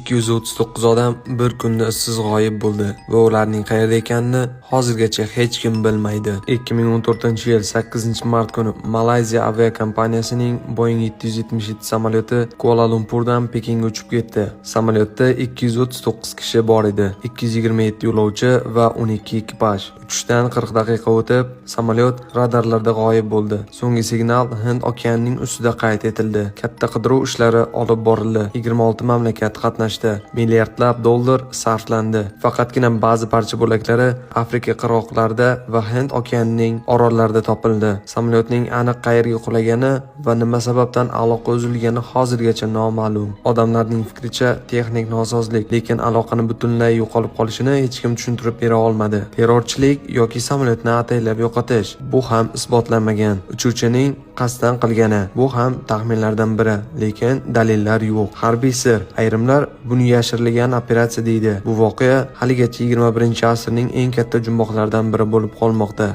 239 odam bir kunda izsiz g'oyib bo'ldi va ularning qayerda ekanini hozirgacha hech kim bilmaydi. 2014-yil 8-mart kuni Malayziya aviakompaniyasining Boeing 777 samolyoti Kuala-Lumpurdan Pekinga uchib ketdi. Samolyotda 239 kishi bor edi, 227 yo'lovchi va 12 ekipaj. Uchishdan 40 daqiqa o'tib, samolyot radarlarda g'oyib bo'ldi. So'nggi signal Hind okeanining ustida qayd etildi. Katta qidiruv ishlari olib borildi. 26 mamlakat qatnashdi. Milliardlab dollar sarflandi. Faqatgina ba'zi parcha bo'laklari Afrika qirg'oqlarida va Hind okeanining orollarida topildi. Samolyotning aniq qayerga qulagani va nima sababdan aloqa uzilgani hozirgacha noma'lum. Odamlarning fikricha texnik nosozlik, lekin aloqani butunlay yo'qolib qolishini hech kim tushuntirib bera olmadi. Terrorchilik yoki samolyotni ataylab yo'qotish bu ham isbotlanmagan. Uchuvchining qasddan qilgani bu ham taxminlardan biri, lekin dalillar yo'q. Harbiy sir. Ayrimlar buni yashirilgan operatsiya deydi. Bu voqea haligacha 21-asrning eng katta jumboqlaridan biri bo'lib qolmoqda.